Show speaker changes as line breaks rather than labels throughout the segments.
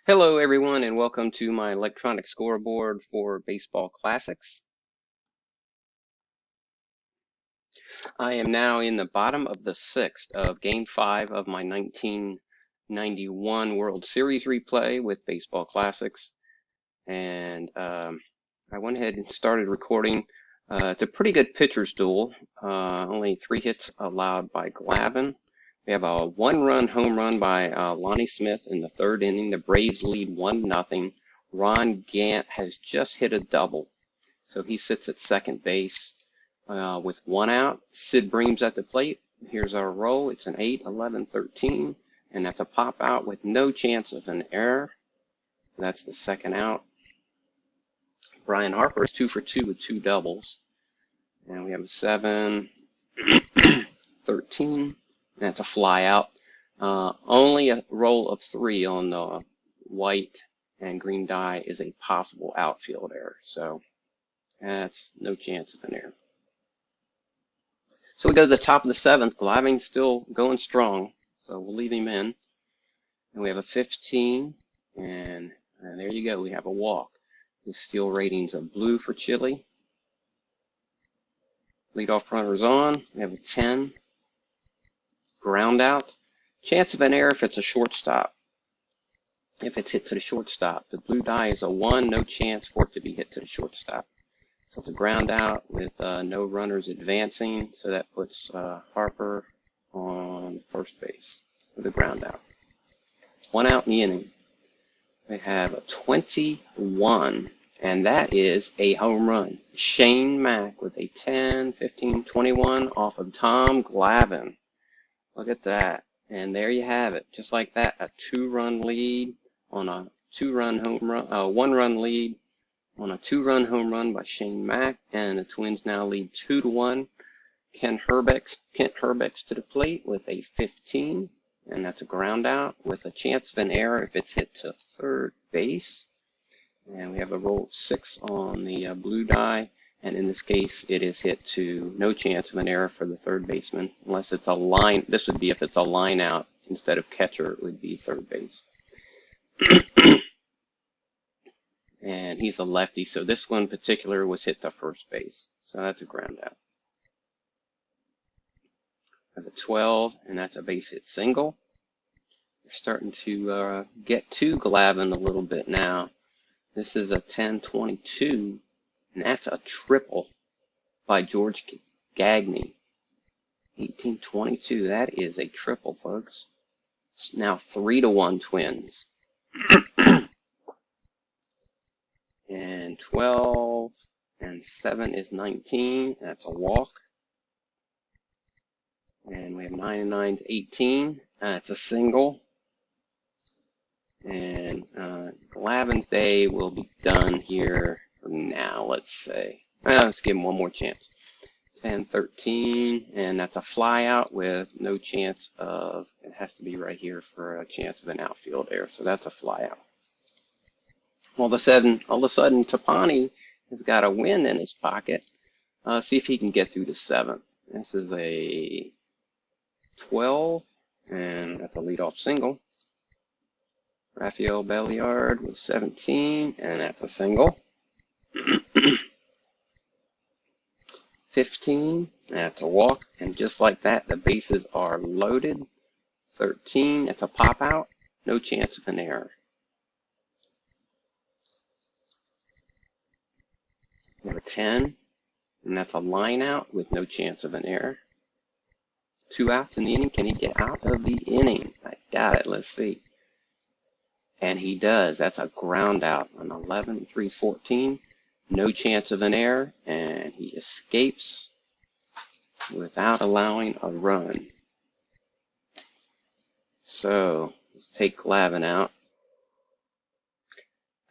Hello, everyone, and welcome to my electronic scoreboard for Baseball Classics. I am now in the bottom of the sixth of Game 5 of my 1991 World Series replay with Baseball Classics. And I went ahead and started recording. It's a pretty good pitcher's duel. Only 3 hits allowed by Glavine. We have a 1-run home run by Lonnie Smith in the 3rd inning. The Braves lead 1-0. Ron Gant has just hit a double, so he sits at second base with 1 out. Sid Bream's at the plate. Here's our roll. It's an 8, 11, 13, and that's a pop out with no chance of an error. So that's the 2nd out. Brian Harper is 2 for 2 with 2 doubles. And we have a 7, 13. That's a fly out. Only a roll of 3 on the white and green die is a possible outfield error. So that's no chance of an error. So we go to the top of the 7th. Glavine's still going strong, so we'll leave him in. And we have a 15, and there you go. We have a walk. The steal rating's a blue for Chile. Leadoff runner's on. We have a 10. Ground out. Chance of an error if it's a shortstop. If it's hit to the shortstop. The blue die is a 1. No chance for it to be hit to the shortstop. So it's a ground out with no runners advancing. So that puts Harper on first base with a ground out. 1 out in the inning. We have a 21, and that is a home run. Shane Mack with a 10, 15, 21 off of Tom Glavine. Look at that. And there you have it. Just like that, a 2-run lead on a 2-run home run, 1-run lead on a 2-run home run by Shane Mack. And the Twins now lead 2-1. Kent Herbeck's to the plate with a 15. And that's a ground out with a chance of an error if it's hit to third base. And we have a roll of 6 on the blue die. And in this case, it is hit to no chance of an error for the third baseman, unless it's a line. This would be if it's a line out instead of catcher, it would be third base. And he's a lefty, so this one in particular was hit to first base. So that's a ground out. We have a 12, and that's a base hit single. We're starting to get to Glavine a little bit now. This is a 10-22. And that's a triple by George Gagne. 18-22. That is a triple, folks. It's now 3-1 Twins. And 12 and 7 is 19. That's a walk. And we have 9 and 9 is 18. That's a single. And Glavine's day will be done here. Now, let's say. Let's give him one more chance. 10, 13, and that's a fly out with no chance of, it has to be right here for a chance of an outfield error. So that's a fly out. All of a sudden, Tapani has got a win in his pocket. See if he can get through the 7th. This is a 12, and that's a leadoff single. Rafael Belliard with 17, and that's a single. 15, that's a walk, and just like that, the bases are loaded. 13, that's a pop out, no chance of an error. We have a 10, and that's a line out with no chance of an error. 2 outs in the inning. Can he get out of the inning? I got it. Let's see. And he does. That's a ground out on 11. 3 is 14. No chance of an error, and he escapes without allowing a run. So let's take Glavine out.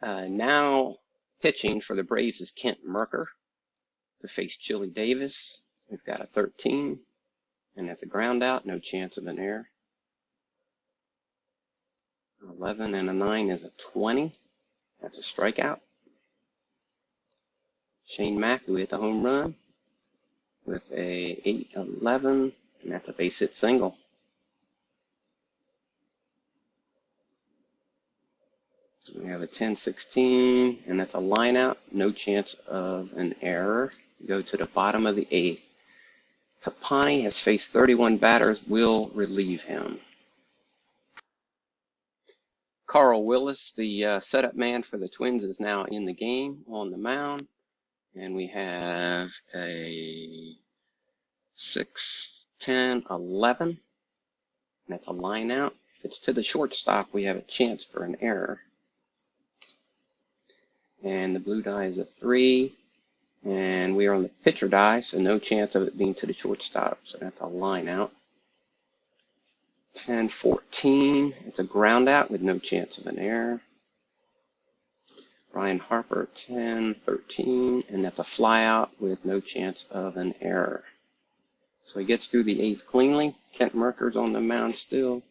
Now pitching for the Braves is Kent Mercker to face Chili Davis. We've got a 13, and that's a ground out, no chance of an error. 11 and a 9 is a 20. That's a strikeout. Shane Mack, who hit the home run with a 8-11, and that's a base hit single. So we have a 10-16, and that's a line out. No chance of an error. Go to the bottom of the 8th. Tapani has faced 31 batters, will relieve him. Carl Willis, the setup man for the Twins, is now in the game on the mound. And we have a 6, 10, 11. And that's a line out. If it's to the shortstop, we have a chance for an error. And the blue die is a 3. And we are on the pitcher die, so no chance of it being to the shortstop. So that's a line out. 10-14, it's a ground out with no chance of an error. Ryan Harper, 10-13, and that's a fly out with no chance of an error. So he gets through the 8th cleanly. Kent Merker's on the mound still.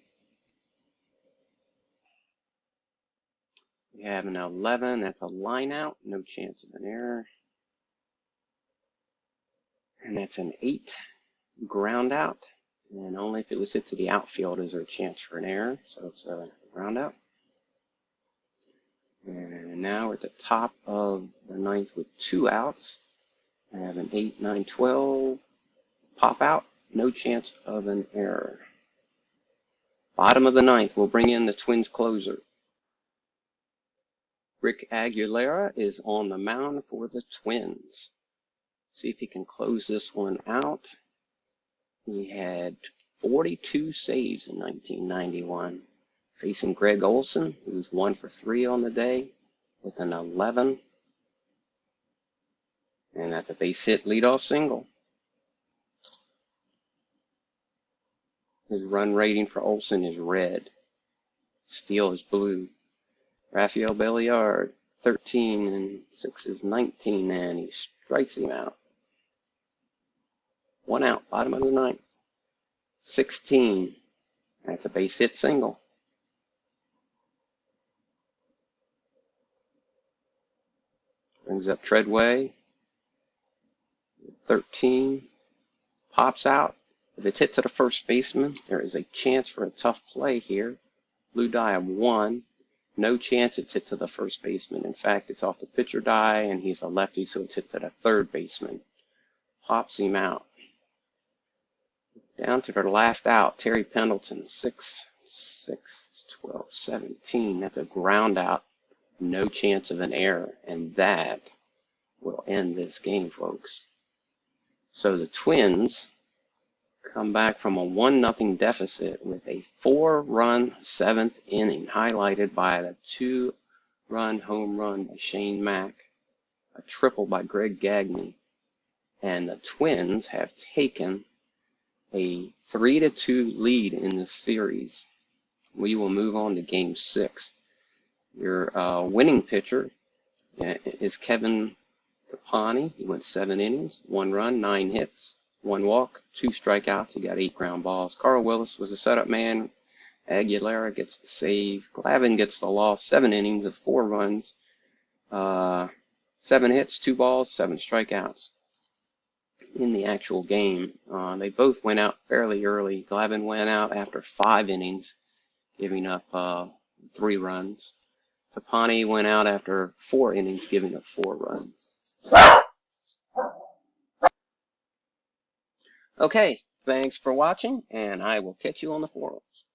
We have an 11, that's a line out, no chance of an error. And that's an 8, ground out. And only if it was hit to the outfield is there a chance for an error. So it's a ground out. And now we're at the top of the 9th with 2 outs. I have an 8, 9, 12. Pop out, no chance of an error. Bottom of the 9th, we'll bring in the Twins closer. Rick Aguilera is on the mound for the Twins. See if he can close this one out. He had 42 saves in 1991. Facing Greg Olson, who's 1 for 3 on the day with an 11. And that's a base hit leadoff single. His run rating for Olson is red. Steele is blue. Rafael Belliard, 13 and 6 is 19, and he strikes him out. 1 out, bottom of the 9th. 16. That's a base hit single. Brings up Treadway. 13. Pops out. If it's hit to the first baseman, there is a chance for a tough play here. Blue die of 1. No chance it's hit to the first baseman. In fact, it's off the pitcher die, and he's a lefty, so it's hit to the third baseman. Pops him out. Down to their last out, Terry Pendleton, 6, 12, 17. That's a ground out. No chance of an error, and that will end this game, folks. So the Twins come back from a 1-0 deficit with a 4-run 7th inning, highlighted by a 2-run home run by Shane Mack, a triple by Greg Gagne, and the Twins have taken a 3-2 lead in this series. We will move on to Game 6. Your winning pitcher is Kevin Tapani. He went 7 innings, 1 run, 9 hits, 1 walk, 2 strikeouts. He got 8 ground balls. Carl Willis was the setup man. Aguilera gets the save. Glavine gets the loss. 7 innings of 4 runs, 7 hits, 2 balls, 7 strikeouts. In the actual game, they both went out fairly early. Glavine went out after 5 innings, giving up 3 runs. Tapani went out after 4 innings, giving up 4 runs. Okay, thanks for watching, and I will catch you on the forums.